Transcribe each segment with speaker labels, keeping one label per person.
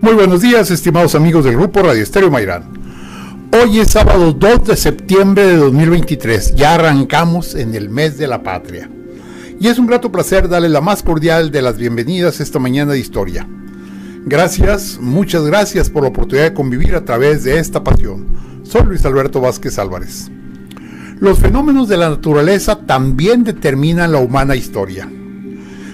Speaker 1: Muy buenos días, estimados amigos del grupo Radio Estéreo Mairán. Hoy es sábado 2 de septiembre de 2023. Ya arrancamos en el mes de la patria. Y es un grato placer darles la más cordial de las bienvenidas esta mañana de historia. Gracias, muchas gracias por la oportunidad de convivir a través de esta pasión. Soy Luis Alberto Vázquez Álvarez. Los fenómenos de la naturaleza también determinan la humana historia.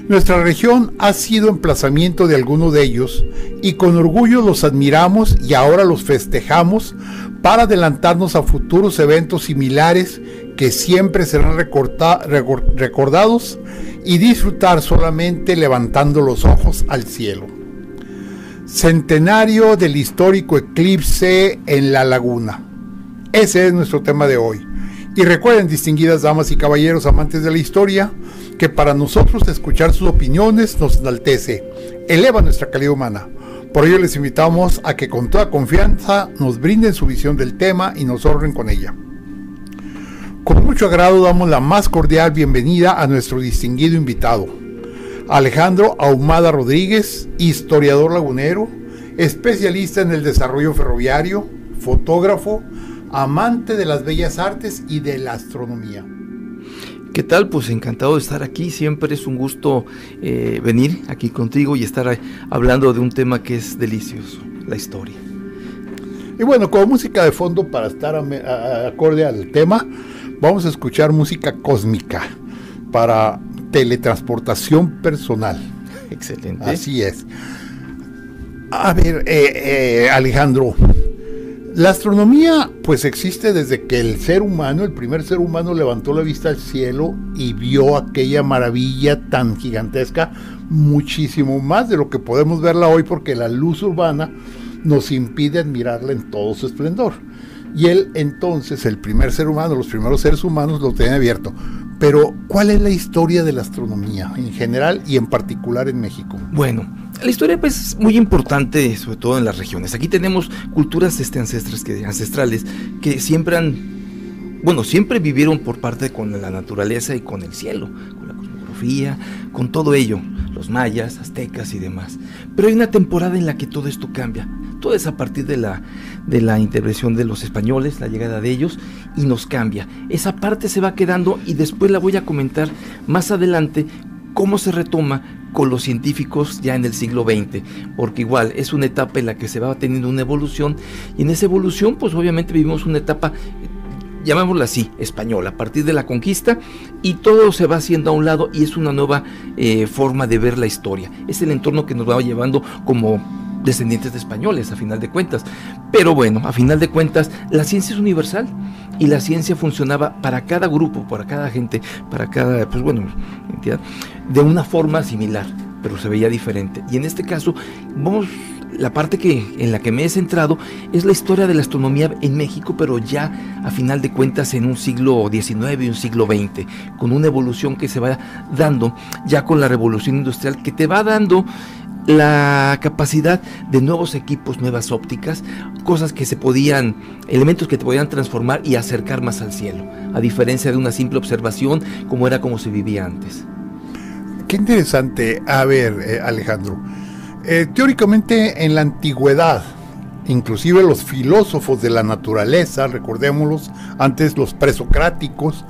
Speaker 1: Nuestra región ha sido emplazamiento de algunos de ellos y con orgullo los admiramos y ahora los festejamos para adelantarnos a futuros eventos similares que siempre serán recordados y disfrutar solamente levantando los ojos al cielo. Centenario del histórico eclipse en la laguna. Ese es nuestro tema de hoy. Y recuerden, distinguidas damas y caballeros amantes de la historia, que para nosotros escuchar sus opiniones nos enaltece, eleva nuestra calidad humana. Por ello les invitamos a que con toda confianza nos brinden su visión del tema y nos honren con ella. Con mucho agrado damos la más cordial bienvenida a nuestro distinguido invitado, Alejandro Ahumada Rodríguez, historiador lagunero, especialista en el desarrollo ferroviario, fotógrafo, amante de las bellas artes y de la astronomía.
Speaker 2: ¿Qué tal? Pues encantado de estar aquí, siempre es un gusto venir aquí contigo y estar hablando de un tema que es delicioso, la historia.
Speaker 1: Y bueno, como música de fondo para estar acorde al tema, vamos a escuchar música cósmica para teletransportación personal.
Speaker 2: Excelente.
Speaker 1: Así es. A ver, Alejandro, la astronomía pues existe desde que el primer ser humano levantó la vista al cielo y vio aquella maravilla tan gigantesca, muchísimo más de lo que podemos verla hoy porque la luz urbana nos impide admirarla en todo su esplendor. Y él entonces, el primer ser humano, los primeros seres humanos lo tenían abierto. Pero, ¿cuál es la historia de la astronomía en general y en particular en México?
Speaker 2: Bueno, la historia pues es muy importante, sobre todo en las regiones. Aquí tenemos culturas ancestrales que siempre vivieron por parte con la naturaleza y con el cielo, con la cosmografía, con todo ello, los mayas, aztecas y demás. Pero hay una temporada en la que todo esto cambia. Todo es a partir de la intervención de los españoles, la llegada de ellos, y nos cambia. Esa parte se va quedando y después la voy a comentar más adelante cómo se retoma con los científicos ya en el siglo XX, porque igual es una etapa en la que se va teniendo una evolución, y en esa evolución pues obviamente vivimos una etapa, llamémosla así, española, a partir de la conquista, y todo se va haciendo a un lado y es una nueva forma de ver la historia. Es el entorno que nos va llevando como descendientes de españoles a final de cuentas, pero bueno, a final de cuentas la ciencia es universal y la ciencia funcionaba para cada grupo, para cada gente, para cada, entidad, de una forma similar, pero se veía diferente. Y en este caso, la parte en la que me he centrado es la historia de la astronomía en México, pero ya a final de cuentas en un siglo XIX y un siglo XX, con una evolución que se va dando ya con la revolución industrial, que te va dando la capacidad de nuevos equipos, nuevas ópticas, elementos que te podían transformar y acercar más al cielo, a diferencia de una simple observación como se vivía antes.
Speaker 1: Qué interesante. A ver, Alejandro, teóricamente en la antigüedad, inclusive los filósofos de la naturaleza, recordémoslos, antes los presocráticos,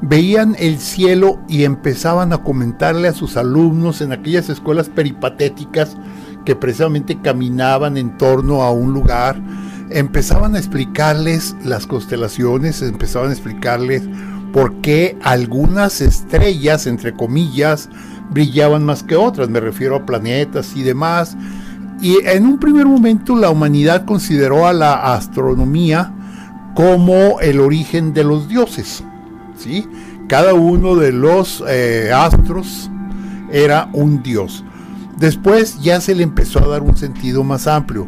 Speaker 1: veían el cielo y empezaban a comentarle a sus alumnos en aquellas escuelas peripatéticas que precisamente caminaban en torno a un lugar, empezaban a explicarles las constelaciones, empezaban a explicarles por qué algunas estrellas, entre comillas, brillaban más que otras, me refiero a planetas y demás, y en un primer momento la humanidad consideró a la astronomía como el origen de los dioses. ¿Sí? Cada uno de los astros era un dios. Después ya se le empezó a dar un sentido más amplio,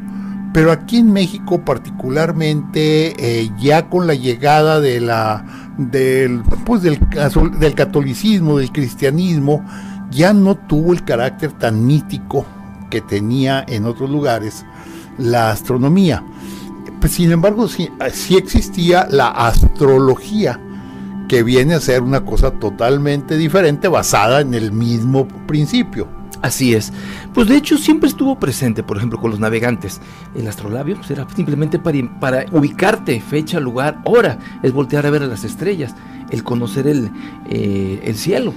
Speaker 1: pero aquí en México particularmente, ya con la llegada del catolicismo, del cristianismo, ya no tuvo el carácter tan mítico que tenía en otros lugares la astronomía. Pues, sin embargo, sí existía la astrología, que viene a ser una cosa totalmente diferente, basada en el mismo principio.
Speaker 2: Así es. Pues de hecho siempre estuvo presente, por ejemplo, con los navegantes. El astrolabio pues, era simplemente para ubicarte, fecha, lugar, hora. Es voltear a ver a las estrellas, el conocer el cielo.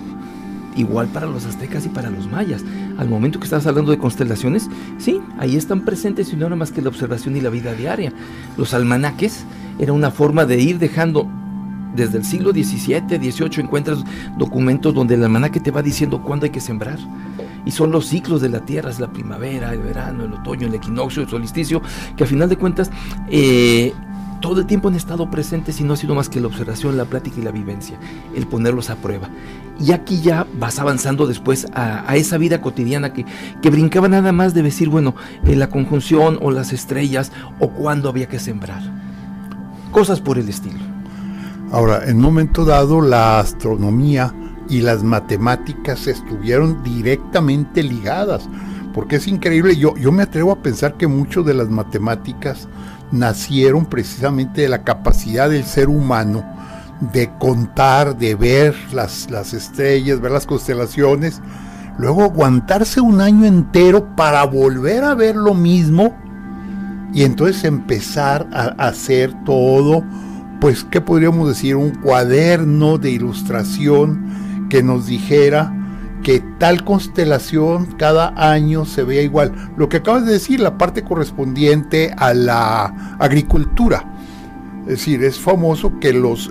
Speaker 2: Igual para los aztecas y para los mayas. Al momento que estabas hablando de constelaciones, sí, ahí están presentes y no era más que la observación y la vida diaria. Los almanaques era una forma de ir dejando. Desde el siglo XVII, XVIII encuentras documentos donde el almanaque te va diciendo cuándo hay que sembrar. Y son los ciclos de la tierra, es la primavera, el verano, el otoño, el equinoccio, el solsticio, que a final de cuentas todo el tiempo han estado presentes y no ha sido más que la observación, la plática y la vivencia, el ponerlos a prueba. Y aquí ya vas avanzando después a esa vida cotidiana que brincaba nada más de decir, bueno, la conjunción o las estrellas o cuándo había que sembrar. Cosas por el estilo.
Speaker 1: Ahora, en un momento dado, la astronomía y las matemáticas estuvieron directamente ligadas, porque es increíble, yo me atrevo a pensar que muchas de las matemáticas nacieron precisamente de la capacidad del ser humano de contar, de ver las estrellas, ver las constelaciones, luego aguantarse un año entero para volver a ver lo mismo y entonces empezar a hacer todo, pues, ¿qué podríamos decir? Un cuaderno de ilustración que nos dijera que tal constelación cada año se vea igual. Lo que acabas de decir, la parte correspondiente a la agricultura. Es decir, es famoso que los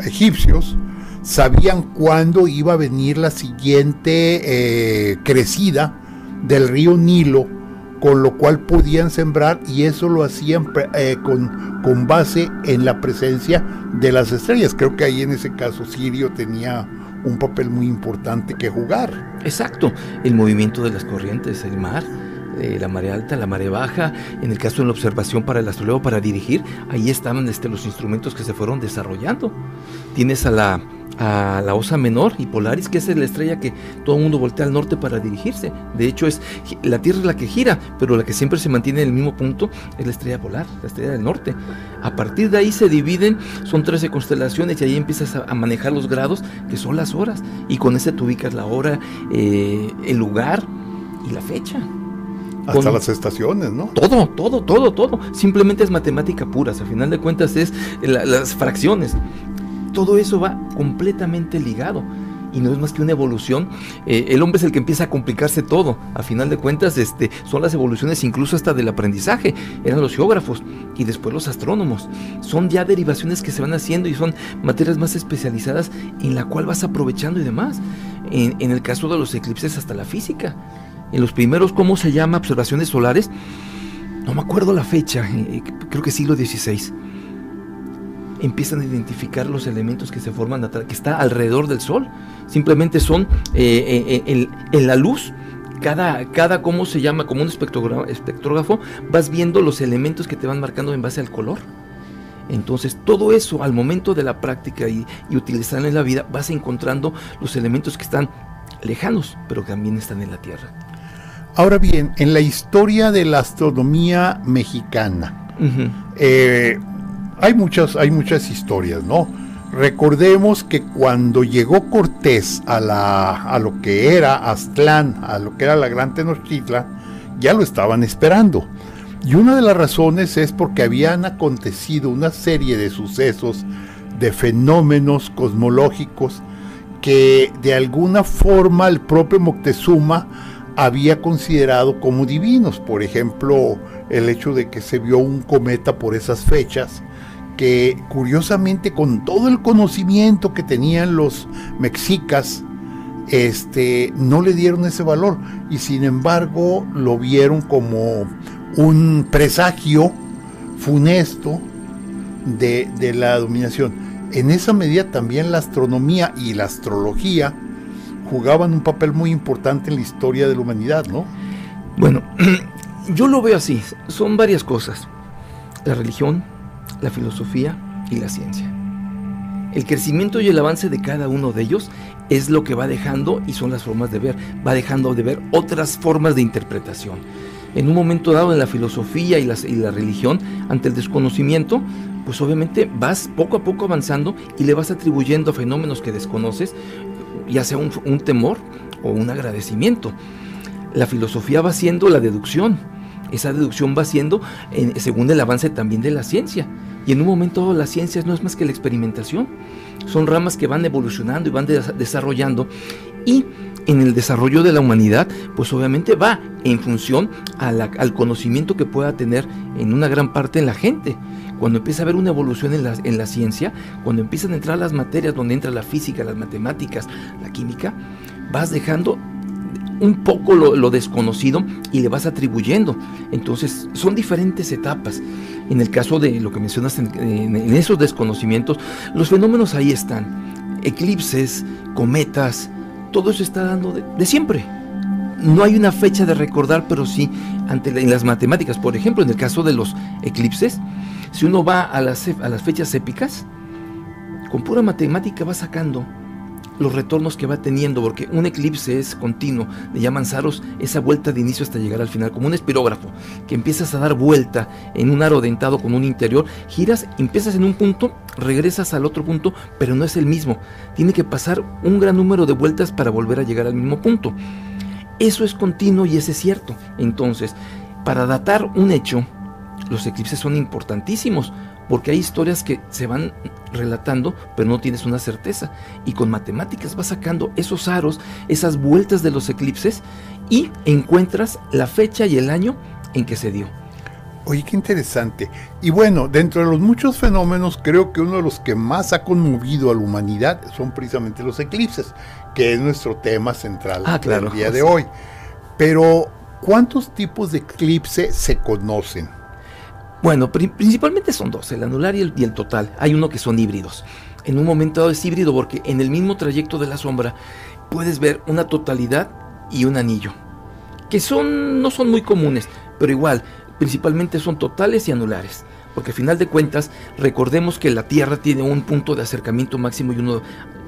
Speaker 1: egipcios sabían cuándo iba a venir la siguiente crecida del río Nilo, con lo cual podían sembrar, y eso lo hacían con base en la presencia de las estrellas. Creo que ahí en ese caso Sirio tenía un papel muy importante que jugar.
Speaker 2: Exacto, el movimiento de las corrientes, el mar, la marea alta, la marea baja, en el caso de la observación para el astrólogo, para dirigir, ahí estaban los instrumentos que se fueron desarrollando. Tienes a la Osa Menor y Polaris, que es la estrella que todo el mundo voltea al norte para dirigirse. De hecho, la Tierra es la que gira, pero la que siempre se mantiene en el mismo punto es la estrella polar, la estrella del norte. A partir de ahí se dividen, son 13 constelaciones y ahí empiezas a manejar los grados, que son las horas, y con ese te ubicas la hora, el lugar y la fecha.
Speaker 1: Hasta las estaciones, ¿no?
Speaker 2: Todo. Simplemente es matemática pura. Al final de cuentas es las fracciones. Todo eso va completamente ligado. Y no es más que una evolución. El hombre es el que empieza a complicarse todo. A final de cuentas, son las evoluciones incluso hasta del aprendizaje. Eran los geógrafos y después los astrónomos. Son ya derivaciones que se van haciendo y son materias más especializadas en la cual vas aprovechando y demás. En el caso de los eclipses, hasta la física. En los primeros, ¿cómo se llama? Observaciones solares. No me acuerdo la fecha, creo que siglo XVI. Empiezan a identificar los elementos que se forman, que está alrededor del Sol. Simplemente son en la luz. Cada ¿cómo se llama? Como un espectrógrafo, vas viendo los elementos que te van marcando en base al color. Entonces todo eso al momento de la práctica y utilizarlo en la vida, vas encontrando los elementos que están lejanos, pero que también están en la Tierra.
Speaker 1: Ahora bien, en la historia de la astronomía mexicana, hay muchas historias, ¿no? Recordemos que cuando llegó Cortés a lo que era Aztlán, a lo que era la Gran Tenochtitlan, ya lo estaban esperando. Y una de las razones es porque habían acontecido una serie de sucesos, de fenómenos cosmológicos que de alguna forma el propio Moctezuma había considerado como divinos. Por ejemplo, el hecho de que se vio un cometa por esas fechas, que curiosamente con todo el conocimiento que tenían los mexicas, no le dieron ese valor y sin embargo lo vieron como un presagio funesto de la dominación. En esa medida también la astronomía y la astrología jugaban un papel muy importante en la historia de la humanidad, ¿no?
Speaker 2: Bueno, yo lo veo así, son varias cosas: la religión, la filosofía y la ciencia. El crecimiento y el avance de cada uno de ellos es lo que va dejando, y son las formas de ver, va dejando de ver otras formas de interpretación. En un momento dado, en la filosofía y la religión, ante el desconocimiento, pues obviamente vas poco a poco avanzando y le vas atribuyendo a fenómenos que desconoces, ya sea un temor o un agradecimiento. La filosofía va siendo la deducción. Esa deducción va siendo según el avance también de la ciencia. Y en un momento la ciencia no es más que la experimentación. Son ramas que van evolucionando y van desarrollando. Y en el desarrollo de la humanidad, pues obviamente va en función al conocimiento que pueda tener en una gran parte en la gente. Cuando empieza a haber una evolución en la ciencia, cuando empiezan a entrar las materias donde entra la física, las matemáticas, la química, vas dejando un poco lo desconocido y le vas atribuyendo. Entonces son diferentes etapas. En el caso de lo que mencionas en esos desconocimientos, los fenómenos ahí están: eclipses, cometas, todo eso está dando de siempre. No hay una fecha de recordar, pero sí en las matemáticas. Por ejemplo, en el caso de los eclipses, si uno va a las fechas épicas, con pura matemática va sacando los retornos que va teniendo, porque un eclipse es continuo, le llaman saros, esa vuelta de inicio hasta llegar al final, como un espirógrafo, que empiezas a dar vuelta en un aro dentado con un interior, giras, empiezas en un punto, regresas al otro punto, pero no es el mismo, tiene que pasar un gran número de vueltas para volver a llegar al mismo punto. Eso es continuo y ese es cierto. Entonces, para datar un hecho, los eclipses son importantísimos, porque hay historias que se van relatando, pero no tienes una certeza. Y con matemáticas vas sacando esos aros, esas vueltas de los eclipses, y encuentras la fecha y el año en que se dio.
Speaker 1: Oye, qué interesante. Y bueno, dentro de los muchos fenómenos, creo que uno de los que más ha conmovido a la humanidad son precisamente los eclipses, que es nuestro tema central del día de hoy. Pero, ¿cuántos tipos de eclipse se conocen?
Speaker 2: Bueno, principalmente son dos, el anular y el total. Hay uno que son híbridos. En un momento dado es híbrido porque en el mismo trayecto de la sombra puedes ver una totalidad y un anillo, que no son muy comunes, pero igual, principalmente son totales y anulares. Porque al final de cuentas, recordemos que la Tierra tiene un punto de acercamiento máximo y uno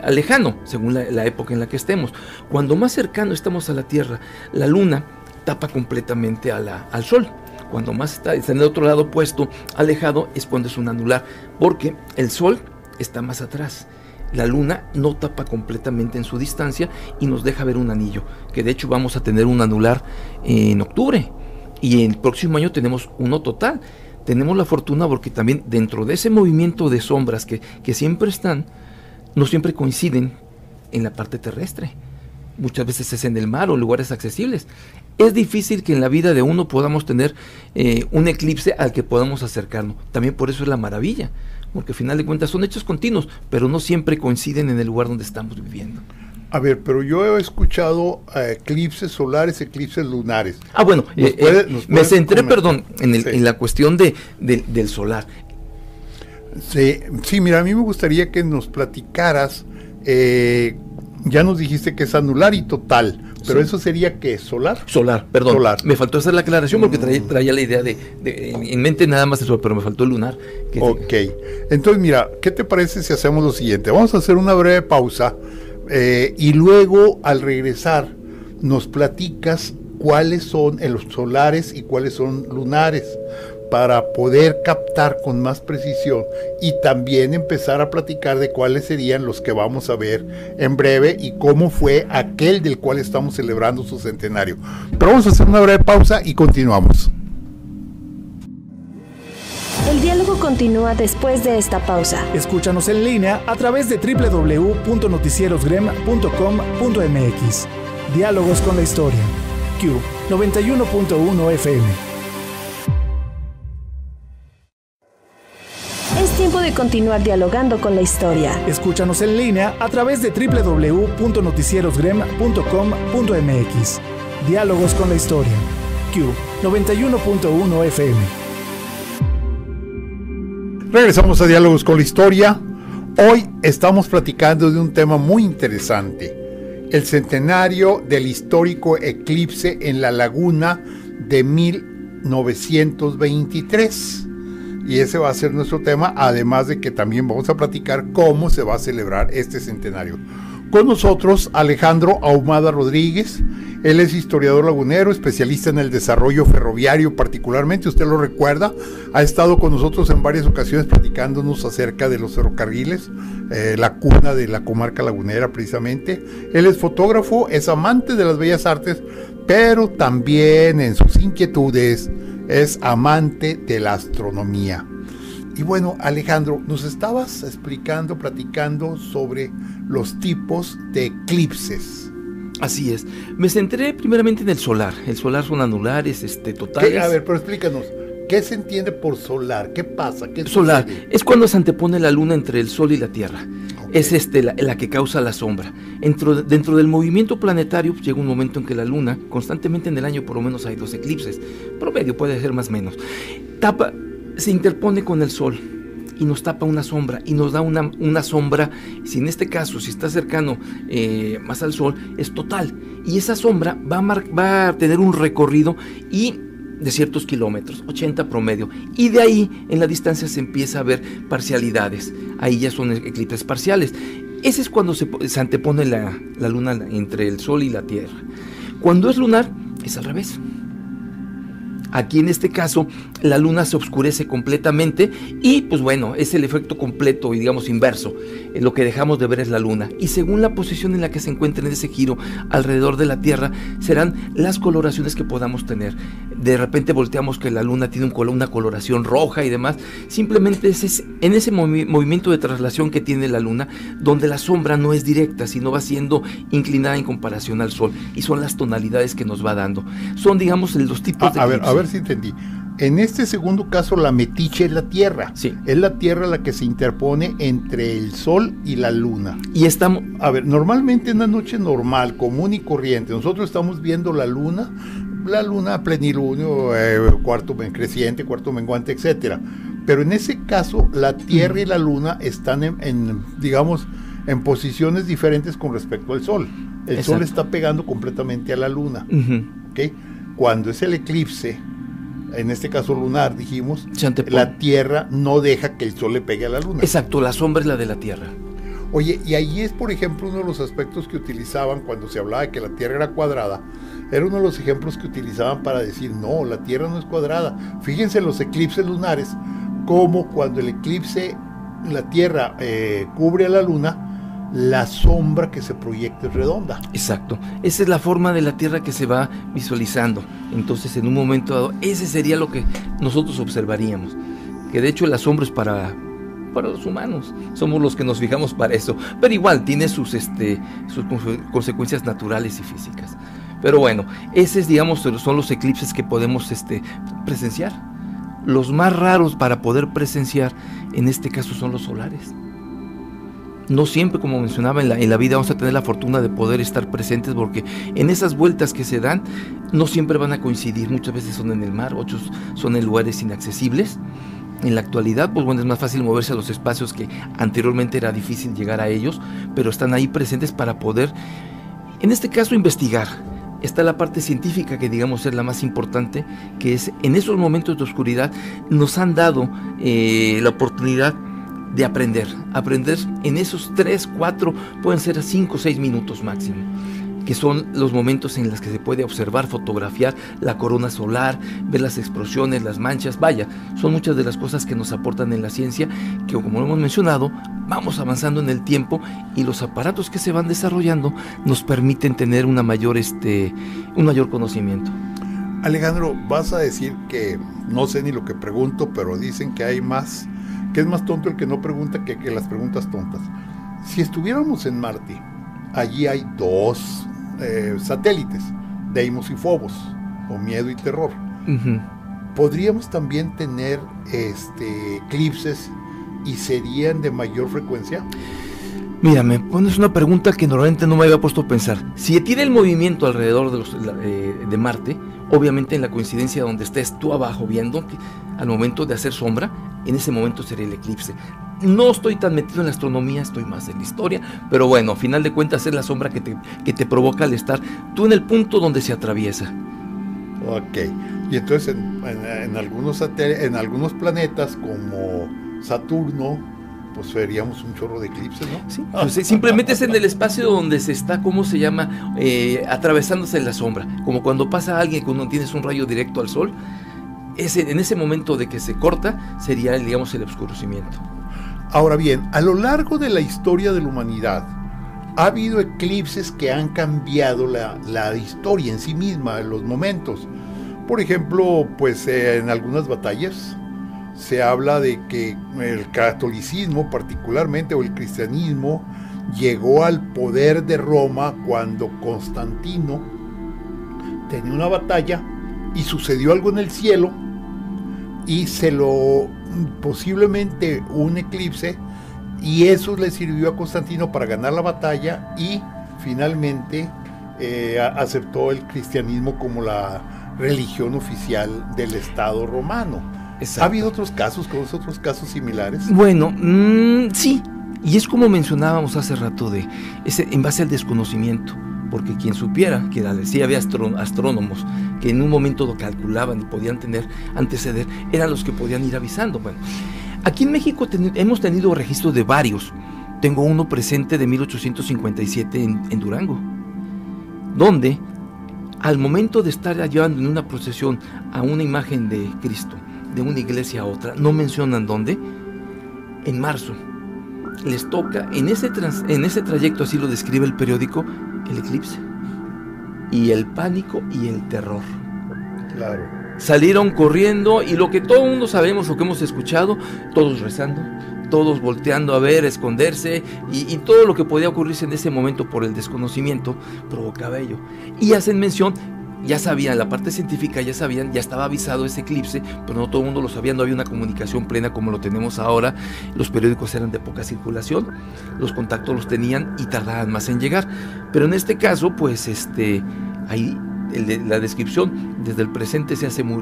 Speaker 2: lejano, según la época en la que estemos. Cuando más cercano estamos a la Tierra, la Luna tapa completamente al Sol. Cuando más está en el otro lado opuesto, alejado, es cuando es un anular, porque el Sol está más atrás. La Luna no tapa completamente en su distancia y nos deja ver un anillo, que de hecho vamos a tener un anular en octubre, y el próximo año tenemos uno total. Tenemos la fortuna porque también dentro de ese movimiento de sombras que siempre están, no siempre coinciden en la parte terrestre. Muchas veces es en el mar o lugares accesibles. Es difícil que en la vida de uno podamos tener un eclipse al que podamos acercarnos. También por eso es la maravilla, porque al final de cuentas son hechos continuos, pero no siempre coinciden en el lugar donde estamos viviendo.
Speaker 1: A ver, pero yo he escuchado eclipses solares, eclipses lunares.
Speaker 2: Ah, bueno, me centré, en la cuestión del solar.
Speaker 1: Sí, mira, a mí me gustaría que nos platicaras, ya nos dijiste que es anular y total, pero sí. ¿Eso sería qué? ¿Solar?
Speaker 2: Solar. Me faltó hacer la aclaración porque traía la idea en mente nada más eso, pero me faltó el lunar.
Speaker 1: Ok, entonces mira, ¿qué te parece si hacemos lo siguiente? Vamos a hacer una breve pausa. Y luego al regresar nos platicas cuáles son los solares y cuáles son lunares para poder captar con más precisión y también empezar a platicar de cuáles serían los que vamos a ver en breve y cómo fue aquel del cual estamos celebrando su centenario. Pero vamos a hacer una breve pausa y continuamos.
Speaker 3: El diálogo continúa después de esta pausa.
Speaker 4: Escúchanos en línea a través de www.noticierosgrem.com.mx. Diálogos con la historia. Q 91.1 FM.
Speaker 3: Es tiempo de continuar dialogando con la historia.
Speaker 4: Escúchanos en línea a través de www.noticierosgrem.com.mx. Diálogos con la historia. Q 91.1 FM.
Speaker 1: Regresamos a Diálogos con la Historia. Hoy estamos platicando de un tema muy interesante, el centenario del histórico eclipse en la laguna de 1923. Y ese va a ser nuestro tema, además de que también vamos a platicar cómo se va a celebrar este centenario. Con nosotros Alejandro Ahumada Rodríguez. Él es historiador lagunero, especialista en el desarrollo ferroviario particularmente, usted lo recuerda, ha estado con nosotros en varias ocasiones platicándonos acerca de los ferrocarriles, la cuna de la comarca lagunera precisamente. Él es fotógrafo, es amante de las bellas artes, pero también en sus inquietudes es amante de la astronomía. Y bueno, Alejandro, nos estabas platicando sobre los tipos de eclipses.
Speaker 2: Así es. Me centré primeramente en el solar. El solar son anulares, totales.
Speaker 1: A ver, pero explícanos, ¿qué se entiende por solar? ¿Qué pasa? ¿Qué
Speaker 2: solar
Speaker 1: sucede?
Speaker 2: es cuando se antepone la luna entre el sol y la tierra.
Speaker 1: Okay.
Speaker 2: Es la que causa la sombra. Dentro del movimiento planetario llega un momento en que la luna, constantemente en el año por lo menos hay 2 eclipses, promedio puede ser más o menos, se interpone con el sol y nos tapa una sombra y nos da una sombra, si en este caso, si está cercano más al sol, es total, y esa sombra va a tener un recorrido y de ciertos kilómetros, 80 promedio, y de ahí en la distancia se empieza a ver parcialidades, ahí ya son eclipses parciales. Ese es cuando se antepone la luna entre el sol y la tierra. Cuando es lunar, es al revés. Aquí en este caso la luna se oscurece completamente y pues bueno, es el efecto completo y digamos inverso. Lo que dejamos de ver es la luna, y según la posición en la que se encuentre en ese giro alrededor de la Tierra serán las coloraciones que podamos tener. De repente volteamos que la luna tiene una coloración roja y demás. Simplemente es en ese movimiento de traslación que tiene la luna donde la sombra no es directa, sino va siendo inclinada en comparación al sol, y son las tonalidades que nos va dando. Son digamos los tipos de eclipse.
Speaker 1: A ver si entendí. En este segundo caso, la metiche es la Tierra.
Speaker 2: Sí.
Speaker 1: Es la Tierra la que se interpone entre el Sol y la Luna.
Speaker 2: Y estamos...
Speaker 1: A ver, normalmente en una noche normal, común y corriente, nosotros estamos viendo la Luna a plenilunio, cuarto creciente, cuarto menguante, etcétera. Pero en ese caso, la Tierra y la Luna están digamos, en posiciones diferentes con respecto al Sol. El
Speaker 2: Exacto.
Speaker 1: Sol está pegando completamente a la Luna. ¿Okay? Cuando es el eclipse, en este caso lunar, dijimos, la Tierra no deja que el Sol le pegue a la Luna.
Speaker 2: Exacto, la sombra es la de la Tierra.
Speaker 1: Oye, y ahí es, por ejemplo, uno de los aspectos que utilizaban cuando se hablaba de que la Tierra era cuadrada. Era uno de los ejemplos que utilizaban para decir, no, la Tierra no es cuadrada. Fíjense en los eclipses lunares, como cuando el eclipse, la Tierra cubre a la Luna, la sombra que se proyecta es redonda.
Speaker 2: Exacto, esa es la forma de la Tierra que se va visualizando. Entonces en un momento dado, ese sería lo que nosotros observaríamos, que de hecho el asombro es para los humanos, somos los que nos fijamos para eso, pero igual tiene sus consecuencias naturales y físicas. Pero bueno, esos digamos son los eclipses que podemos presenciar. Los más raros para poder presenciar en este caso son los solares. No siempre, como mencionaba, en la vida vamos a tener la fortuna de poder estar presentes, porque en esas vueltas que se dan no siempre van a coincidir. Muchas veces son en el mar, otros son en lugares inaccesibles. En la actualidad, pues bueno, es más fácil moverse a los espacios que anteriormente era difícil llegar a ellos, pero están ahí presentes para poder, en este caso, investigar. Está la parte científica, que digamos es la más importante, que es en esos momentos de oscuridad nos han dado la oportunidad de aprender en esos 3, 4, pueden ser 5 o 6 minutos máximo, que son los momentos en los que se puede observar, fotografiar la corona solar, ver las explosiones, las manchas. Vaya, son muchas de las cosas que nos aportan en la ciencia, que como lo hemos mencionado, vamos avanzando en el tiempo, y los aparatos que se van desarrollando nos permiten tener un mayor conocimiento.
Speaker 1: Alejandro, vas a decir que no sé ni lo que pregunto, pero dicen que hay más, que es más tonto el que no pregunta que las preguntas tontas. Si estuviéramos en Marte, allí hay 2 satélites, Deimos y Phobos, o Miedo y Terror. ¿Podríamos también tener eclipses y serían de mayor frecuencia?
Speaker 2: Mira, me pones una pregunta que normalmente no me había puesto a pensar. Si tiene el movimiento alrededor de Marte, obviamente en la coincidencia donde estés tú abajo viendo, al momento de hacer sombra, en ese momento sería el eclipse. No estoy tan metido en la astronomía, estoy más en la historia, pero bueno, a final de cuentas es la sombra que te provoca al estar tú en el punto donde se atraviesa.
Speaker 1: Ok, y entonces en algunos planetas como Saturno, pues veríamos un chorro de eclipses, ¿no?
Speaker 2: Sí, pues, simplemente es en el espacio donde se está, ¿cómo se llama? Atravesándose la sombra, como cuando pasa alguien cuando tienes un rayo directo al sol. En ese momento de que se corta sería, digamos, el oscurecimiento.
Speaker 1: Ahora bien, a lo largo de la historia de la humanidad ha habido eclipses que han cambiado la historia en sí misma, en los momentos. Por ejemplo, pues en algunas batallas se habla de que el catolicismo particularmente, o el cristianismo, llegó al poder de Roma cuando Constantino tenía una batalla y sucedió algo en el cielo y posiblemente un eclipse, y eso le sirvió a Constantino para ganar la batalla y finalmente aceptó el cristianismo como la religión oficial del Estado romano. Exacto. ¿Ha habido otros casos similares?
Speaker 2: Bueno, sí, y es como mencionábamos hace rato, en base al desconocimiento, porque quien supiera que sí había astrónomos que en un momento lo calculaban y podían anteceder, eran los que podían ir avisando. Bueno, aquí en México hemos tenido registros de varios. Tengo uno presente de 1857 en Durango, donde al momento de estar llevando en una procesión a una imagen de Cristo, de una iglesia a otra, no mencionan dónde, en marzo, les toca, en ese trayecto, así lo describe el periódico, el eclipse, y el pánico y el terror.
Speaker 1: Claro.
Speaker 2: Salieron corriendo, y lo que todo el mundo sabemos, lo que hemos escuchado, todos rezando, todos volteando a ver, a esconderse, y todo lo que podía ocurrirse en ese momento por el desconocimiento provocaba ello. Y hacen mención, ya sabían, la parte científica ya sabían, ya estaba avisado ese eclipse, pero no todo el mundo lo sabía, no había una comunicación plena como lo tenemos ahora. Los periódicos eran de poca circulación, los contactos los tenían y tardaban más en llegar. Pero en este caso, pues ahí la descripción desde el presente se hace muy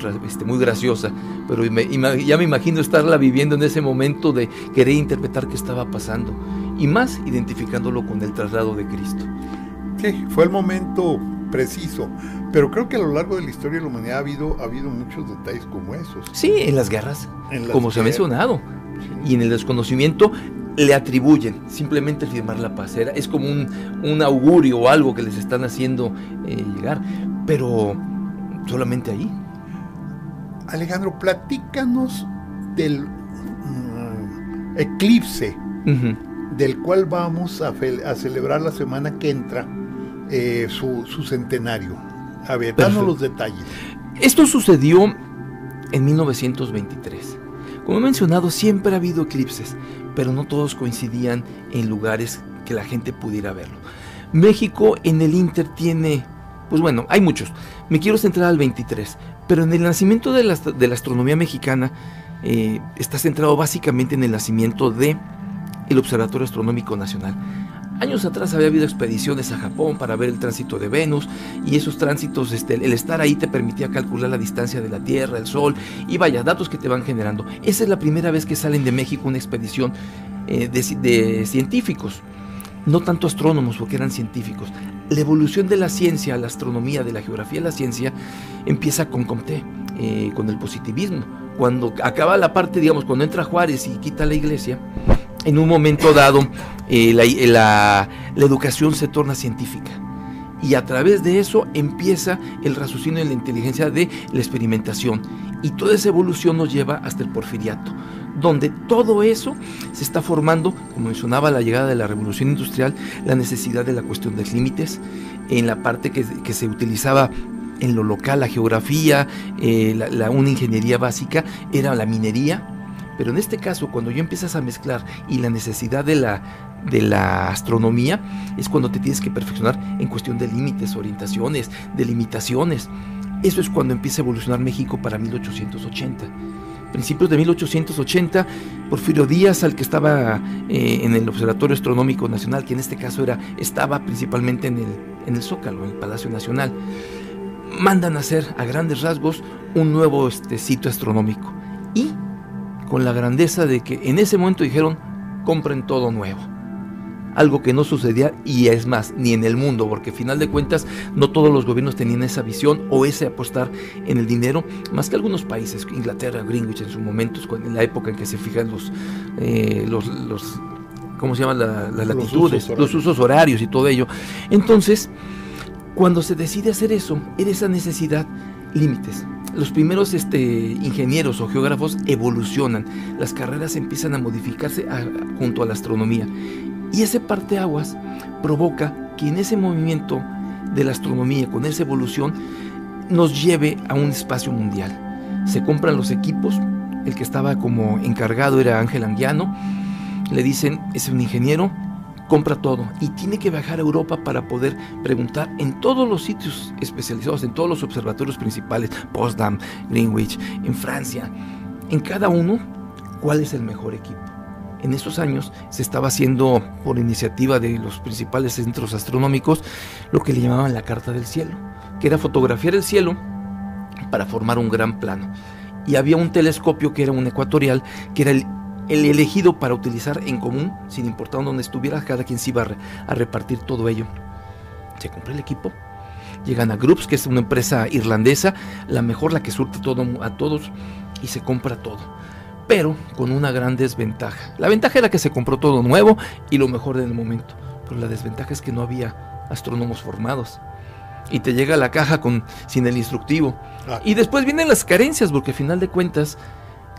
Speaker 2: graciosa, pero ya me imagino estarla viviendo en ese momento de querer interpretar qué estaba pasando, y más identificándolo con el traslado de Cristo.
Speaker 1: Sí, fue el momento preciso, pero creo que a lo largo de la historia de la humanidad ha habido muchos detalles como esos.
Speaker 2: Sí, en las guerras, como se ha mencionado, sí. Y en el desconocimiento le atribuyen simplemente el firmar la paz. Es como un augurio o algo que les están haciendo llegar, pero solamente ahí.
Speaker 1: Alejandro, platícanos del eclipse, del cual vamos a celebrar la semana que entra su centenario. A ver, danos los detalles.
Speaker 2: Esto sucedió en 1923. Como he mencionado, siempre ha habido eclipses, pero no todos coincidían en lugares que la gente pudiera verlo. México en el Inter tiene, pues bueno, hay muchos. Me quiero centrar al 23, pero en el nacimiento de la astronomía mexicana está centrado básicamente en el nacimiento del Observatorio Astronómico Nacional. Años atrás había habido expediciones a Japón para ver el tránsito de Venus, y esos tránsitos, el estar ahí te permitía calcular la distancia de la Tierra, el Sol, y vaya, datos que te van generando. Esa es la primera vez que salen de México una expedición de científicos, no tanto astrónomos, porque eran científicos. La evolución de la ciencia, la astronomía, de la geografía a la ciencia, empieza con Comte, con el positivismo. Cuando acaba la parte, digamos, cuando entra Juárez y quita la iglesia, en un momento dado la educación se torna científica, y a través de eso empieza el raciocinio y la inteligencia de la experimentación, y toda esa evolución nos lleva hasta el porfiriato, donde todo eso se está formando, como mencionaba, la llegada de la revolución industrial, la necesidad de la cuestión de límites, en la parte que se utilizaba en lo local, la geografía, una ingeniería básica era la minería. Pero en este caso, cuando ya empiezas a mezclar y la necesidad de la astronomía, es cuando te tienes que perfeccionar en cuestión de límites, orientaciones, delimitaciones. Eso es cuando empieza a evolucionar México para 1880. Principios de 1880, Porfirio Díaz, al que estaba en el Observatorio Astronómico Nacional, que en este caso estaba principalmente en el Zócalo, en el Palacio Nacional, mandan a hacer a grandes rasgos un nuevo sitio astronómico. Y con la grandeza de que en ese momento dijeron, compren todo nuevo. algo que no sucedía, y es más, ni en el mundo, porque al final de cuentas no todos los gobiernos tenían esa visión o ese apostar en el dinero, más que algunos países, Inglaterra, Greenwich en sus momentos, en la época en que se fijan los ¿cómo se llaman? Las latitudes, los usos horarios y todo ello. Entonces, cuando se decide hacer eso, era esa necesidad, límites. Los primeros ingenieros o geógrafos evolucionan, las carreras empiezan a modificarse junto a la astronomía, y ese parteaguas provoca que en ese movimiento de la astronomía, con esa evolución, nos lleve a un espacio mundial. Se compran los equipos, el que estaba como encargado era Ángel Anguiano, le dicen, es un ingeniero, compra todo, y tiene que viajar a Europa para poder preguntar en todos los sitios especializados, en todos los observatorios principales, Potsdam, Greenwich, en Francia, en cada uno, cuál es el mejor equipo. En esos años se estaba haciendo, por iniciativa de los principales centros astronómicos, lo que le llamaban la carta del cielo, que era fotografiar el cielo para formar un gran plano. Y había un telescopio que era un ecuatorial, que era el elegido para utilizar en común, sin importar dónde estuviera, cada quien se iba a repartir todo ello. Se compra el equipo, llegan a Groups, que es una empresa irlandesa, la mejor, la que surte todo a todos, y se compra todo, pero con una gran desventaja. La ventaja era que se compró todo nuevo y lo mejor en el momento, pero la desventaja es que no había astrónomos formados, y te llega la caja sin el instructivo. Y después vienen las carencias, porque al final de cuentas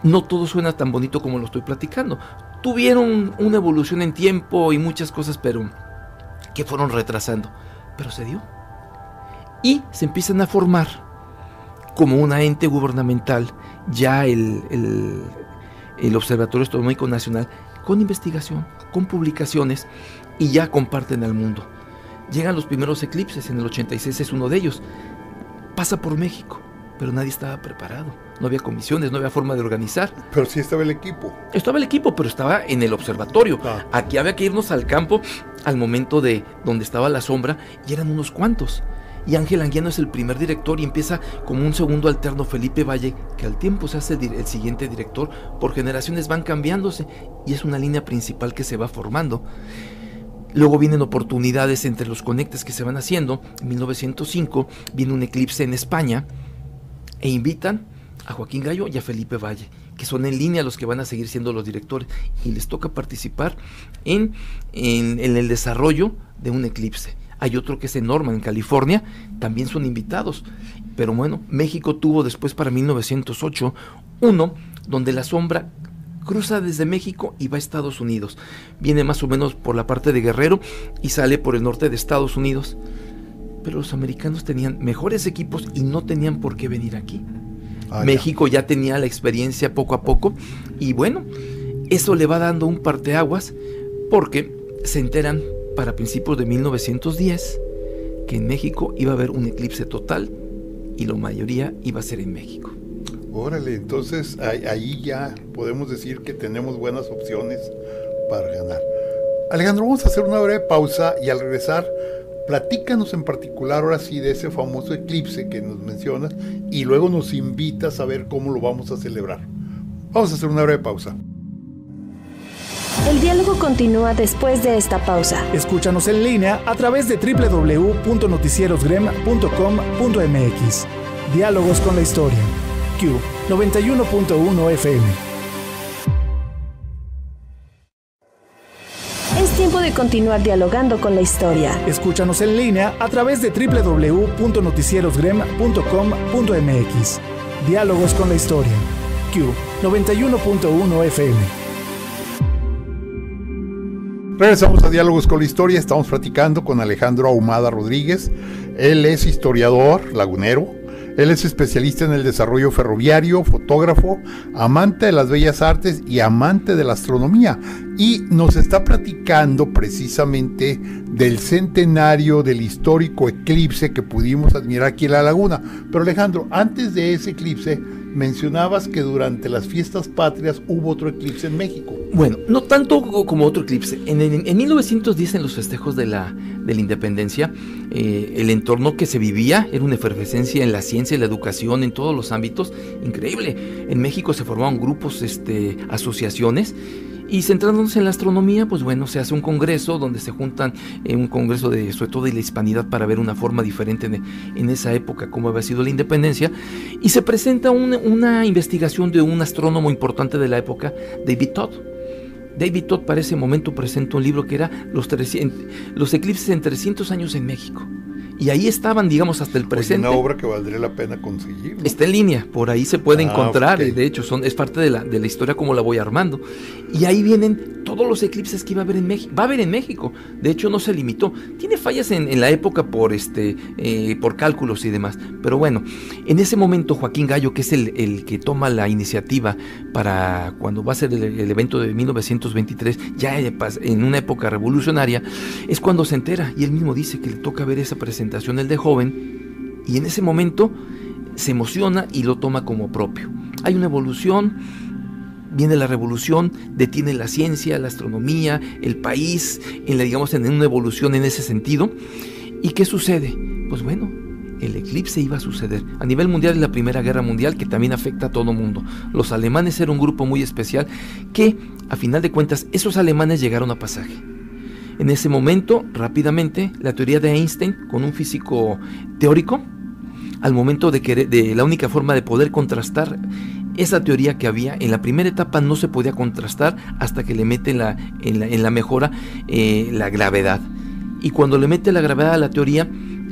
Speaker 2: no todo suena tan bonito como lo estoy platicando. Tuvieron una evolución en tiempo y muchas cosas, pero que fueron retrasando. Pero se dio. Y se empiezan a formar como una ente gubernamental, ya el Observatorio Astronómico Nacional, con investigación, con publicaciones, y ya comparten al mundo. Llegan los primeros eclipses, en el 86 es uno de ellos. Pasa por México, pero nadie estaba preparado. No había comisiones, no había forma de organizar.
Speaker 1: Pero sí estaba el equipo.
Speaker 2: Estaba el equipo, pero estaba en el observatorio. Aquí había que irnos al campo al momento de donde estaba la sombra, y eran unos cuantos. Y Ángel Anguiano es el primer director, y empieza como un segundo alterno Felipe Valle, que al tiempo se hace el siguiente director. Por generaciones van cambiándose, y es una línea principal que se va formando. Luego vienen oportunidades entre los conectes que se van haciendo. En 1905 viene un eclipse en España, e invitan a Joaquín Gallo y a Felipe Valle, que son en línea los que van a seguir siendo los directores, y les toca participar en el desarrollo de un eclipse. Hay otro que es en Norman, en California, también son invitados. Pero bueno, México tuvo después, para 1908, uno donde la sombra cruza desde México y va a Estados Unidos. Viene más o menos por la parte de Guerrero y sale por el norte de Estados Unidos. Pero los americanos tenían mejores equipos y no tenían por qué venir aquí. México ya tenía la experiencia poco a poco, y bueno, eso le va dando un parteaguas, porque se enteran para principios de 1910 que en México iba a haber un eclipse total, y la mayoría iba a ser en México.
Speaker 1: Órale, entonces ahí ya podemos decir que tenemos buenas opciones para ganar. Alejandro, vamos a hacer una breve pausa, y al regresar, platícanos en particular ahora sí de ese famoso eclipse que nos mencionas, y luego nos invitas a ver cómo lo vamos a celebrar. Vamos a hacer una breve pausa.
Speaker 3: El diálogo continúa después de esta pausa.
Speaker 4: Escúchanos en línea a través de www.noticierosgrem.com.mx. Diálogos con la historia. Q 91.1 FM.
Speaker 3: Es tiempo de continuar dialogando con la historia.
Speaker 4: Escúchanos en línea a través de www.noticierosgrem.com.mx. Diálogos con la historia. Q 91.1 FM.
Speaker 1: Regresamos a Diálogos con la Historia. Estamos platicando con Alejandro Ahumada Rodríguez. Él es historiador lagunero. Él es especialista en el desarrollo ferroviario, fotógrafo, amante de las bellas artes y amante de la astronomía. Y nos está platicando precisamente del centenario del histórico eclipse que pudimos admirar aquí en la laguna. Pero Alejandro, antes de ese eclipse, mencionabas que durante las fiestas patrias hubo otro eclipse en México.
Speaker 2: Bueno, no tanto como otro eclipse. En 1910, en los festejos de la independencia, el entorno que se vivía era una efervescencia en la ciencia y la educación, en todos los ámbitos, increíble. En México se formaban grupos, asociaciones, Y centrándonos en la astronomía, pues bueno, se hace un congreso donde se juntan, un congreso sobre todo de la hispanidad, para ver una forma diferente en esa época, cómo había sido la independencia, y se presenta una investigación de un astrónomo importante de la época, David Todd. David Todd para ese momento presenta un libro que era los eclipses en 300 años en México. Y ahí estaban, digamos, hasta el presente.
Speaker 1: Una obra que valdría la pena conseguir, ¿no?
Speaker 2: Está en línea, por ahí se puede encontrar,
Speaker 1: okay.
Speaker 2: De hecho es parte de la historia como la voy armando. Y ahí vienen todos los eclipses que iba a haber en México. Va a haber en México, de hecho no se limitó. Tiene fallas en la época por cálculos y demás. Pero bueno, en ese momento Joaquín Gallo, que es el que toma la iniciativa para cuando va a ser el evento de 1923, ya en una época revolucionaria, es cuando se entera, y él mismo dice que le toca ver esa presentación, el de joven, y en ese momento se emociona y lo toma como propio. Hay una evolución, viene la revolución, detiene la ciencia, la astronomía, el país, en una evolución en ese sentido. ¿Y qué sucede? Pues bueno, el eclipse iba a suceder. A nivel mundial, en la Primera Guerra Mundial, que también afecta a todo mundo. Los alemanes eran un grupo muy especial que, a final de cuentas, esos alemanes llegaron a Pasaje. En ese momento, rápidamente, la teoría de Einstein, con un físico teórico, al momento de la única forma de poder contrastar esa teoría que había, en la primera etapa no se podía contrastar hasta que le mete en la mejora la gravedad. Y cuando le mete la gravedad a la teoría,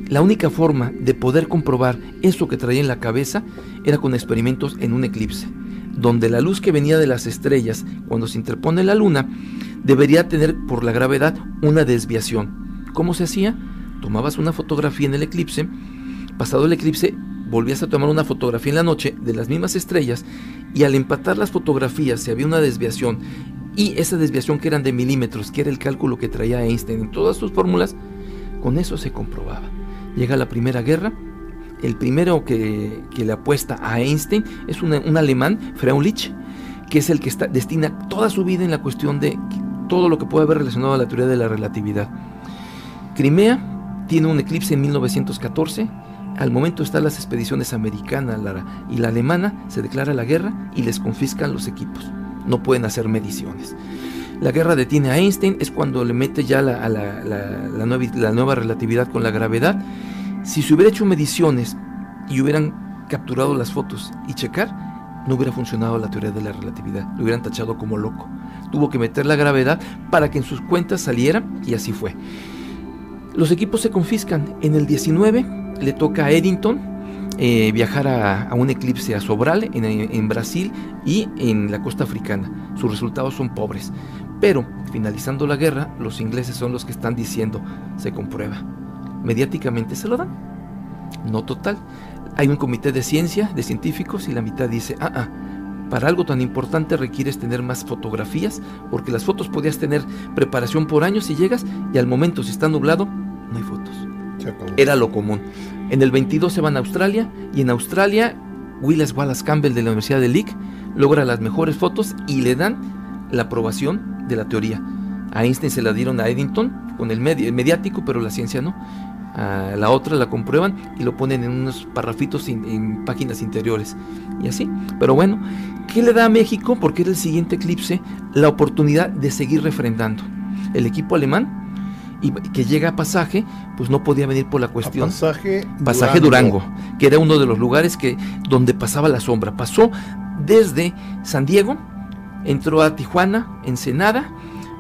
Speaker 2: la única forma de poder comprobar eso que traía en la cabeza era con experimentos en un eclipse, donde la luz que venía de las estrellas, cuando se interpone la luna, debería tener por la gravedad una desviación. ¿Cómo se hacía? Tomabas una fotografía en el eclipse, pasado el eclipse volvías a tomar una fotografía en la noche de las mismas estrellas, y al empatar las fotografías si había una desviación, y esa desviación que eran de milímetros, que era el cálculo que traía Einstein en todas sus fórmulas, con eso se comprobaba. Llega la Primera Guerra, el primero que le apuesta a Einstein es un alemán, Freundlich, que es el que destina toda su vida en la cuestión de todo lo que puede haber relacionado a la teoría de la relatividad. Crimea tiene un eclipse en 1914. Al momento están las expediciones americana y la alemana, se declara la guerra y les confiscan los equipos. No pueden hacer mediciones. La guerra detiene a Einstein, es cuando le mete ya la nueva relatividad con la gravedad. Si se hubiera hecho mediciones y hubieran capturado las fotos y checar, no hubiera funcionado la teoría de la relatividad, lo hubieran tachado como loco. Tuvo que meter la gravedad para que en sus cuentas saliera, y así fue. Los equipos se confiscan. En el 19 le toca a Eddington viajar a un eclipse a Sobral, en Brasil y en la costa africana. Sus resultados son pobres, pero finalizando la guerra, los ingleses son los que están diciendo, se comprueba. Mediáticamente se lo dan, no total. Hay un comité de ciencia, de científicos, y la mitad dice, para algo tan importante requieres tener más fotografías, porque las fotos podías tener preparación por años y llegas, y al momento, si está nublado, no hay fotos. Era lo común. En el 22 se van a Australia, y en Australia, Willis Wallace Campbell de la Universidad de Lick logra las mejores fotos y le dan la aprobación de la teoría. A Einstein se la dieron a Eddington con el mediático, pero la ciencia no. A la otra la comprueban y lo ponen en unos parrafitos en páginas interiores, y así. Pero bueno, ¿qué le da a México? Porque era el siguiente eclipse, la oportunidad de seguir refrendando. El equipo alemán, y que llega a Pasaje, pues no podía venir por la cuestión. Pasaje Durango, que era uno de los lugares donde pasaba la sombra. Pasó desde San Diego, entró a Tijuana, Ensenada,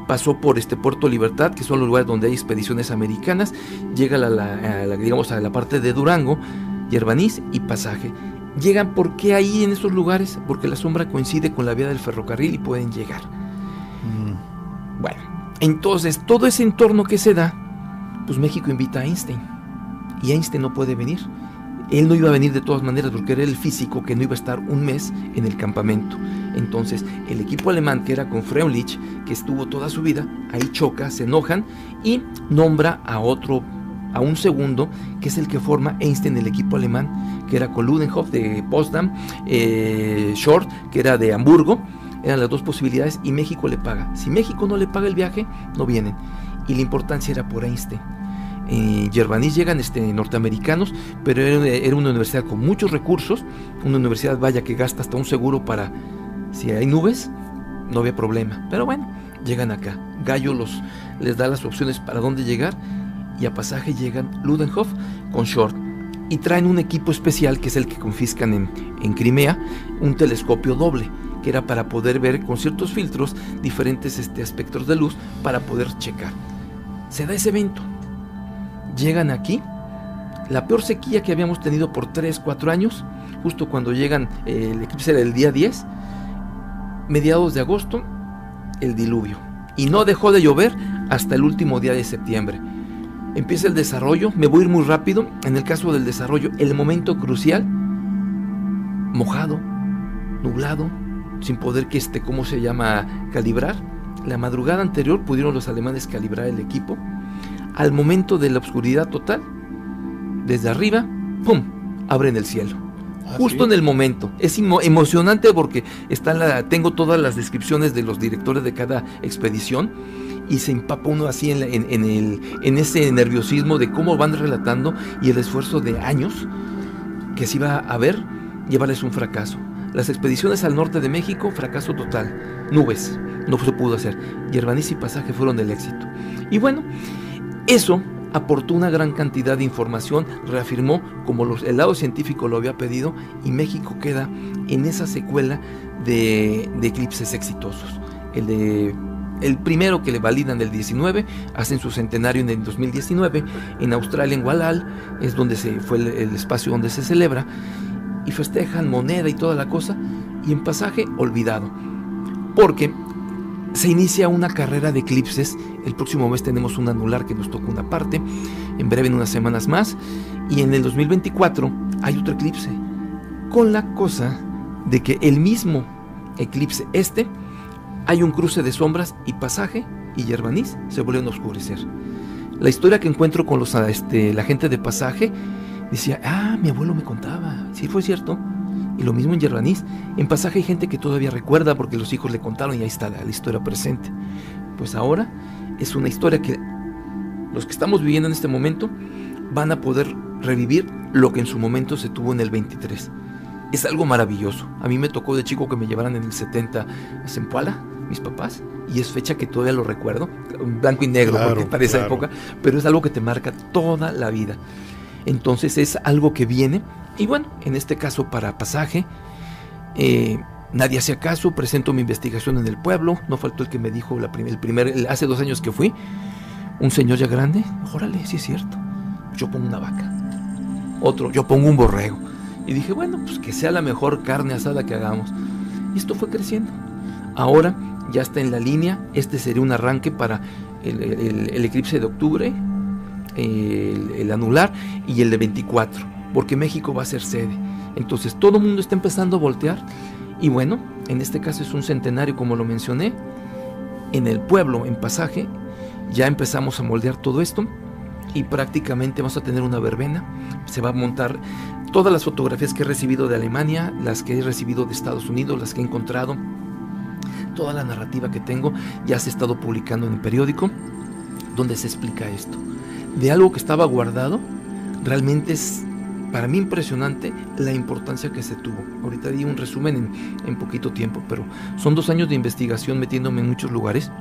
Speaker 2: pasó por Puerto Libertad, que son los lugares donde hay expediciones americanas, llega a la parte de Durango, Yerbaniz y Pasaje. Llegan, ¿por qué ahí en esos lugares? Porque la sombra coincide con la vía del ferrocarril y pueden llegar. Bueno, entonces todo ese entorno que se da, pues México invita a Einstein, y Einstein no puede venir. Él no iba a venir de todas maneras porque era el físico que no iba a estar un mes en el campamento. Entonces el equipo alemán, que era con Freundlich, que estuvo toda su vida, ahí choca, se enojan y nombra a un segundo, que es el que forma Einstein el equipo alemán, que era con Ludenhoff de Potsdam, Short, que era de Hamburgo. Eran las dos posibilidades, y México le paga. Si México no le paga el viaje, no vienen. Y la importancia era por Einstein. Yerbaniz llegan norteamericanos, pero era una universidad con muchos recursos, una universidad, vaya, que gasta hasta un seguro para, si hay nubes, no había problema. Pero bueno, llegan acá. Gallo les da las opciones para dónde llegar, y a Pasaje llegan Ludenhoff con Short, y traen un equipo especial que es el que confiscan en Crimea, un telescopio doble, que era para poder ver con ciertos filtros diferentes espectros de luz para poder checar. Se da ese evento, llegan aquí, la peor sequía que habíamos tenido por 3-4 años, justo cuando llegan, el eclipse era el día 10, mediados de agosto, el diluvio, y no dejó de llover hasta el último día de septiembre. Empieza el desarrollo, me voy a ir muy rápido. En el caso del desarrollo, el momento crucial, mojado, nublado, sin poder calibrar. La madrugada anterior pudieron los alemanes calibrar el equipo. Al momento de la oscuridad total, desde arriba, ¡pum!, abren el cielo. Justo en el momento. Es emocionante porque tengo todas las descripciones de los directores de cada expedición, y se empapa uno así en ese nerviosismo de cómo van relatando, y el esfuerzo de años que se iba a ver, llevarles un fracaso. Las expediciones al norte de México, fracaso total, nubes, no se pudo hacer. Yervanís y Pasaje fueron el éxito. Y bueno, eso aportó una gran cantidad de información, reafirmó como el lado científico lo había pedido, y México queda en esa secuela de eclipses exitosos. El primero que le validan del 19, hacen su centenario en el 2019, en Australia, en Wallal, es donde fue el espacio donde se celebra, y festejan moneda y toda la cosa, y en Pasaje, olvidado, porque se inicia una carrera de eclipses. El próximo mes tenemos un anular que nos toca una parte, en breve, en unas semanas más, y en el 2024 hay otro eclipse, con la cosa de que el mismo eclipse hay un cruce de sombras, y Pasaje y Yervanís se vuelven a oscurecer. La historia que encuentro con la gente de Pasaje decía, mi abuelo me contaba, sí fue cierto. Y lo mismo en Yervanís. En Pasaje hay gente que todavía recuerda porque los hijos le contaron, y ahí está la historia presente. Pues ahora es una historia que los que estamos viviendo en este momento van a poder revivir lo que en su momento se tuvo en el 23. Es algo maravilloso. A mí me tocó de chico que me llevaran en el 70 a Zempoala, mis papás, y es fecha que todavía lo recuerdo, en blanco y negro, claro, porque para esa época, pero es algo que te marca toda la vida. Entonces es algo que viene, y bueno, en este caso para Pasaje, nadie hacía caso, presento mi investigación en el pueblo, no faltó el que me dijo hace 2 años que fui, un señor ya grande, órale, sí es cierto, yo pongo una vaca, otro, yo pongo un borrego, y dije, bueno, pues que sea la mejor carne asada que hagamos, y esto fue creciendo. Ahora ya está en la línea, sería un arranque para el eclipse de octubre, el anular, y el de 24, porque México va a ser sede. Entonces todo el mundo está empezando a voltear, y bueno, en este caso es un centenario, como lo mencioné. En el pueblo, en Pasaje, ya empezamos a moldear todo esto, y prácticamente vamos a tener una verbena. Se va a montar todas las fotografías que he recibido de Alemania, las que he recibido de Estados Unidos, las que he encontrado, toda la narrativa que tengo, ya se ha estado publicando en el periódico, donde se explica esto. De algo que estaba guardado, realmente es para mí impresionante la importancia que se tuvo. Ahorita di un resumen en poquito tiempo, pero son 2 años de investigación metiéndome en muchos lugares,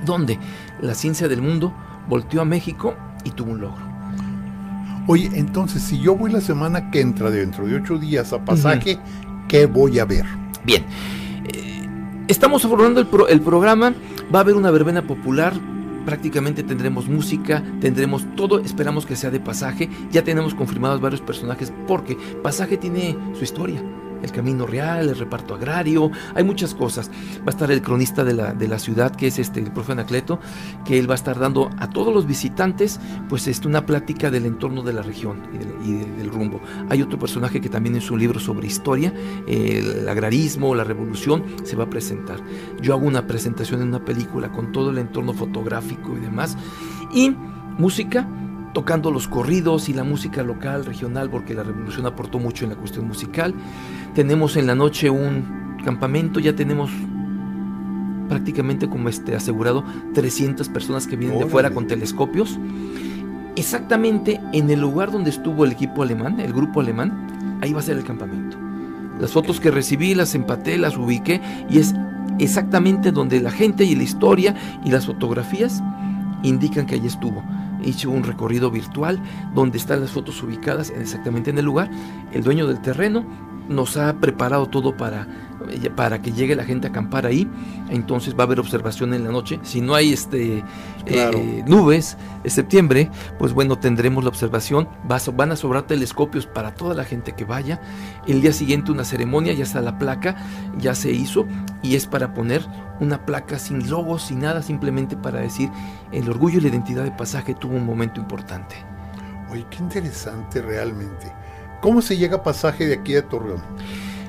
Speaker 2: donde la ciencia del mundo volteó a México y tuvo un logro.
Speaker 1: Oye, entonces, si yo voy la semana que entra, dentro de 8 días a Pasaje, ¿qué voy a ver?
Speaker 2: Bien, estamos abordando el programa, va a haber una verbena popular, prácticamente tendremos música, tendremos todo, esperamos que sea de Pasaje, ya tenemos confirmados varios personajes, porque Pasaje tiene su historia, el camino real, el reparto agrario, hay muchas cosas. Va a estar el cronista de la ciudad, que es el profe Anacleto, que él va a estar dando a todos los visitantes pues una plática del entorno de la región y del rumbo. Hay otro personaje que también en su libro sobre historia, el agrarismo, la revolución, se va a presentar. Yo hago una presentación en una película con todo el entorno fotográfico y demás, y música, tocando los corridos y la música local, regional, porque la revolución aportó mucho en la cuestión musical. Tenemos en la noche un campamento, ya tenemos prácticamente como asegurado 300 personas que vienen de fuera con telescopios, exactamente en el lugar donde estuvo el equipo alemán, el grupo alemán. Ahí va a ser el campamento. Las fotos que recibí las empaté, las ubiqué, y es exactamente donde la gente y la historia y las fotografías indican que allí estuvo. Hice un recorrido virtual donde están las fotos ubicadas exactamente en el lugar. El dueño del terreno nos ha preparado todo para que llegue la gente a acampar ahí. Entonces va a haber observación en la noche. Si no hay nubes en septiembre, pues bueno, tendremos la observación. Van a sobrar telescopios para toda la gente que vaya. El día siguiente una ceremonia, ya está la placa, ya se hizo, y es para poner una placa sin logos, sin nada, simplemente para decir el orgullo y la identidad de Pasaje tuvo un momento importante.
Speaker 1: Oye, qué interesante realmente. ¿Cómo se llega a Pasaje de aquí de Torreón?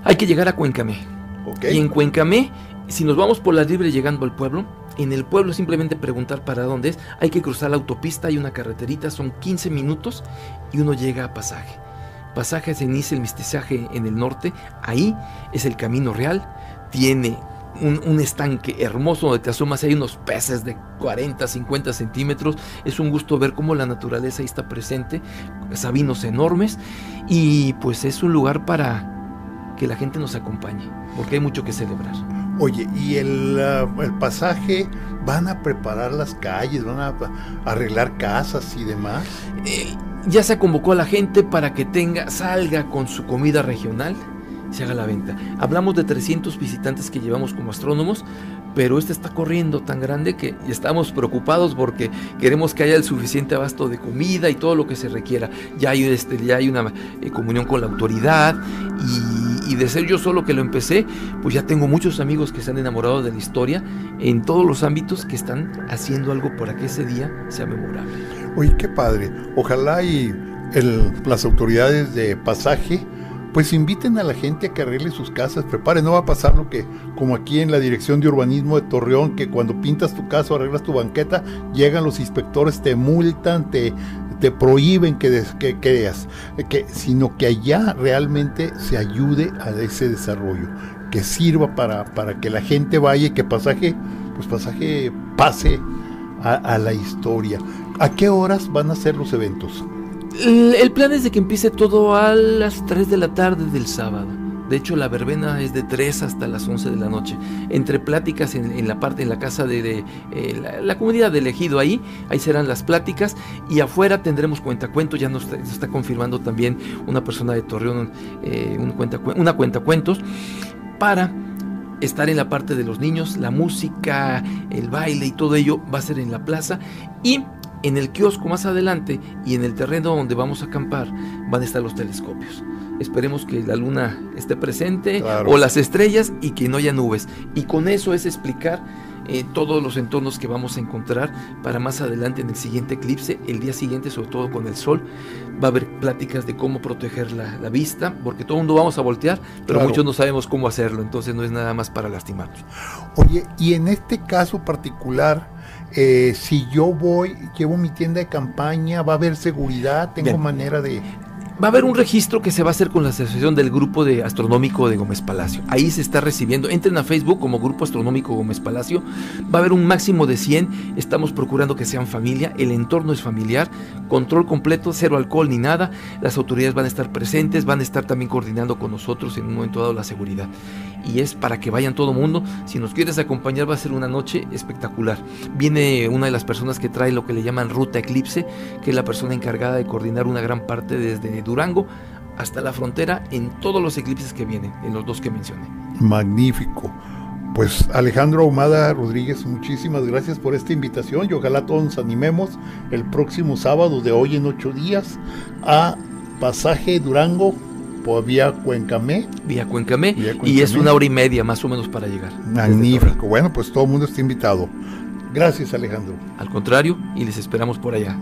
Speaker 2: Hay que llegar a Cuencamé.
Speaker 1: Okay.
Speaker 2: Y en Cuencamé, si nos vamos por la libre llegando al pueblo, en el pueblo simplemente preguntar para dónde es, hay que cruzar la autopista, hay una carreterita, son 15 minutos y uno llega a Pasaje. Pasaje se inicia el mestizaje en el norte, ahí es el camino real, tiene un estanque hermoso donde te asomas, hay unos peces de 40, 50 centímetros, es un gusto ver cómo la naturaleza ahí está presente, sabinos enormes, y pues es un lugar para que la gente nos acompañe, porque hay mucho que celebrar.
Speaker 1: Oye, y el Pasaje, ¿van a preparar las calles, van a arreglar casas y demás?
Speaker 2: Ya se convocó a la gente para que salga con su comida regional, se haga la venta. Hablamos de 300 visitantes que llevamos como astrónomos, pero está corriendo tan grande que estamos preocupados porque queremos que haya el suficiente abasto de comida y todo lo que se requiera. Ya hay una comunión con la autoridad, y de ser yo solo que lo empecé, pues ya tengo muchos amigos que se han enamorado de la historia en todos los ámbitos, que están haciendo algo para que ese día sea memorable.
Speaker 1: Oye, qué padre. Ojalá y las autoridades de Pasaje pues inviten a la gente a que arregle sus casas, prepare. No va a pasar lo que, como aquí en la Dirección de Urbanismo de Torreón, que cuando pintas tu casa o arreglas tu banqueta, llegan los inspectores, te multan, te prohíben que creas, sino que allá realmente se ayude a ese desarrollo, que sirva para que la gente vaya y que Pasaje pase a la historia. ¿A qué horas van a ser los eventos?
Speaker 2: El plan es de que empiece todo a las 3 de la tarde del sábado. De hecho, la verbena es de 3 hasta las 11 de la noche. Entre pláticas en la casa de la comunidad de Ejido, ahí serán las pláticas, y afuera tendremos cuentacuentos. Ya nos está confirmando también una persona de Torreón, una cuentacuentos, para estar en la parte de los niños. La música, el baile y todo ello va a ser en la plaza, y en el kiosco más adelante y en el terreno donde vamos a acampar van a estar los telescopios. Esperemos que la luna esté presente, claro, o las estrellas, y que no haya nubes. Y con eso es explicar todos los entornos que vamos a encontrar para más adelante en el siguiente eclipse, el día siguiente, sobre todo con el sol. Va a haber pláticas de cómo proteger la vista, porque todo el mundo vamos a voltear, pero claro, muchos no sabemos cómo hacerlo, entonces no es nada más para lastimarnos.
Speaker 1: Oye, y en este caso particular, si yo llevo mi tienda de campaña, ¿va a haber seguridad? ¿Tengo Bien. Manera de...?
Speaker 2: Va a haber un registro que se va a hacer con la asociación del Grupo Astronómico de Gómez Palacio. Ahí se está recibiendo. Entren a Facebook como Grupo Astronómico Gómez Palacio. Va a haber un máximo de 100. Estamos procurando que sean familia. El entorno es familiar. Control completo, cero alcohol ni nada. Las autoridades van a estar presentes. Van a estar también coordinando con nosotros en un momento dado la seguridad. Y es para que vayan todo mundo. Si nos quieres acompañar, va a ser una noche espectacular. Viene una de las personas que trae lo que le llaman Ruta Eclipse, que es la persona encargada de coordinar una gran parte desde Durango hasta la frontera en todos los eclipses que vienen, en los 2 que mencioné.
Speaker 1: Magnífico. Pues Alejandro Ahumada Rodríguez, muchísimas gracias por esta invitación, y ojalá todos nos animemos el próximo sábado, de hoy en 8 días, a Pasaje Durango por vía Cuencamé.
Speaker 2: Vía Cuencamé, y es 1 hora y media más o menos para llegar.
Speaker 1: Magnífico. Bueno, pues todo el mundo está invitado. Gracias, Alejandro.
Speaker 2: Al contrario, y les esperamos por allá.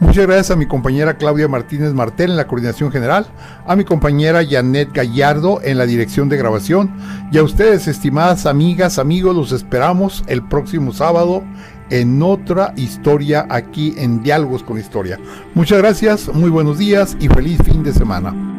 Speaker 1: Muchas gracias a mi compañera Claudia Martínez Martel en la coordinación general, a mi compañera Janet Gallardo en la dirección de grabación, y a ustedes, estimadas amigas, amigos, los esperamos el próximo sábado en otra historia aquí en Diálogos con la Historia. Muchas gracias, muy buenos días y feliz fin de semana.